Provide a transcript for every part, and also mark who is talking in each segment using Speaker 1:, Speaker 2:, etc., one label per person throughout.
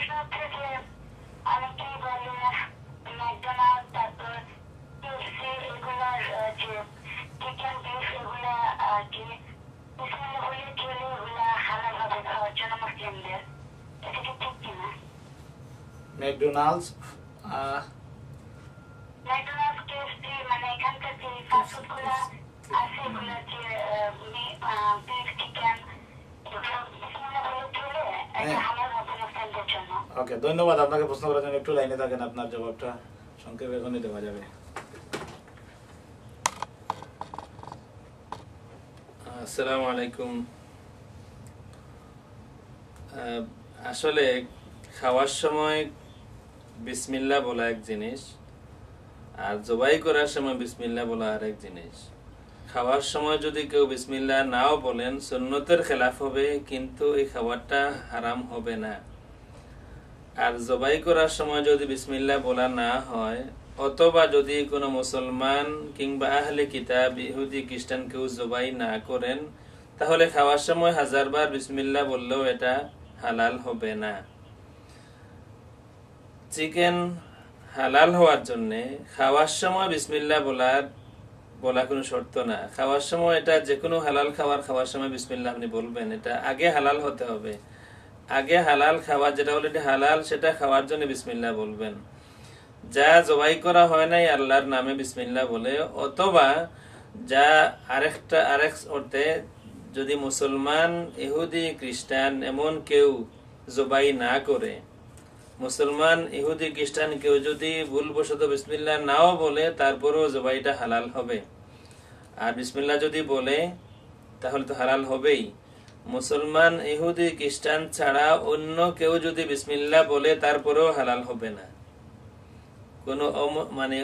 Speaker 1: প্রশ্ন হচ্ছে যে অনেকেই বলে ম্যাকডোনাল্ড, তারপর কেএফসি, এগুলার যে চিকেন বিফ এগুলা কি বিসমিল্লাহ বলে খেলে এগুলা হালাল হবে খাওয়ার জন্য মুসলিমদের, এটা কি ঠিক কিনা?
Speaker 2: ম্যাকডোনাল্ডস,
Speaker 1: ম্যাকডোনাল্ড, কেএফসি মানে এখানকার যে ফাস্টফুড গুলা আছে এগুলা যে বিফ, চিকেন এগুলো বিসমিল্লাহ বলে খেলে এটা হালাল হবে মুসলিমদের জন্য।
Speaker 2: ওকে, ধন্যবাদ আপনাকে প্রশ্ন করার জন্য। একটু লাইনে থাকেন, আপনার জবাবটা সংক্ষেপে এখনই দেওয়া যাবে।
Speaker 3: আসসালামু আলাইকুম। আসলে খাওয়ার সময় বিসমিল্লাহ বলা এক জিনিস, আর জবাই করার সময় বিসমিল্লাহ বলা আর এক জিনিস। খাওয়ার সময় যদি কেউ বিসমিল্লাহ নাও বলেন সুন্নতের খেলাফ হবে, কিন্তু এই খাবারটা হারাম হবে না। আর জবাই করার সময় যদি বিসমিল্লাহ বলা না হয়, অথবা যদি কোনো মুসলমান কিংবা আহলে কিতাব ইহুদি খ্রিস্টান কেউ জবাই না করেন, তাহলে খাওয়ার সময় হাজারবার বিসমিল্লাহ বললেও এটা হালাল হবে না। চিকেন হালাল হওয়ার জন্য খাওয়ার সময় বিসমিল্লাহ বলা কোনো শর্ত না। খাওয়ার সময় এটা যে কোনো হালাল খাওয়ার সময় বিসমিল্লাহ আপনি বলবেন, এটা আগে হালাল হতে হবে। আগে হালাল খাবার যেটা অলরেডি হালাল সেটা খাওয়ার জন্য বিসমিল্লাহ বলবেন। যা জবাই করা হয় নাই আল্লাহর নামে বিসমিল্লাহ বলে, অথবা যা আরেক অর্থে যদি মুসলমান, ইহুদি, খ্রিস্টান এমন কেউ জবাই না করে, মুসলমান, ইহুদি, খ্রিস্টান কেউ যদি ভুলবশত বিসমিল্লাহ নাও বলে তারপরেও জবাইটা হালাল হবে। আর বিসমিল্লাহ যদি বলে তাহলে তো হালাল হবেই। মুসলমান, ইহুদি, খ্রিস্টান ছাড়া অন্য কেউ যদি বিসমিল্লাহ বলে তারপরেও হালাল হবে না। কোনো মানে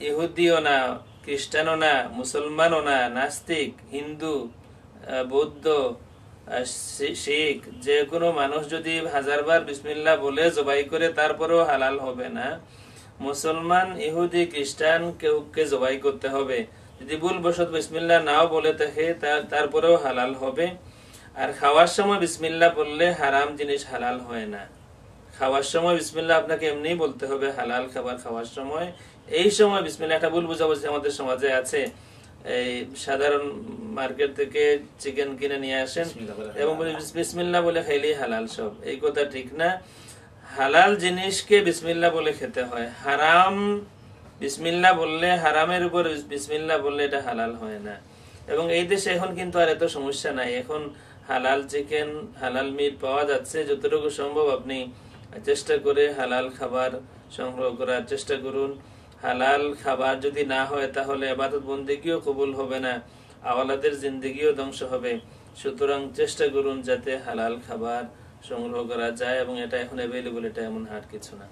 Speaker 3: ইহুদিও না, খ্রিস্টানও না, মুসলমানও না, নাস্তিক, হিন্দু, বৌদ্ধ, শিখ, যে কোনো মানুষ যদি হাজারবার বিসমিল্লাহ বলে জবাই করে তারপরেও হালাল হবে না। মুসলমান, ইহুদি, খ্রিস্টান কেউকে জবাই করতে হবে। যদি ভুলবশত বিসমিল্লাহ নাও বলে থাকে তারপরেও হালাল হবে। আর খাওয়ার সময় বিসমিল্লাহ বললে হারাম জিনিস হালাল হয় না। খাওয়ার সময় বিসমিল্লাহ আপনাকে এমনি বলতে হবে হালাল খাবার খাওয়ার সময়। এই সময় বিসমিল্লাহ, একটা ভুল বোঝাবুঝি আমাদের সমাজে আছে। এই সাধারণ মার্কেট থেকে চিকেন কিনে নিয়ে আসেন এবং বিসমিল্লাহ বলে খাইলেই হালাল সব, এই কথা ঠিক না। হালাল জিনিসকে বিসমিল্লাহ বলে খেতে হয়। হারাম বিসমিল্লাহ বললে, হারামের উপর বিসমিল্লাহ বললে এটা হালাল হয় না। এবং এই দেশে এখন কিন্তু আর এত সমস্যা নাই। এখন হালাল চিকেন, হালাল মিট পাওয়া যাচ্ছে। যতটুকু সম্ভব আপনি চেষ্টা করে হালাল খাবার সংগ্রহ করার চেষ্টা করুন। হালাল খাবার যদি না হয় তাহলে ইবাদত বন্দেগীও কবুল হবে না, আওলাদের জিন্দেগিও ধ্বংস হবে। সুতরাং চেষ্টা করুন যাতে হালাল খাবার সংগ্রহ করা যায়, এবং এটা এখন অ্যাভেলেবল, এটা এমন হার্ড কিছু না।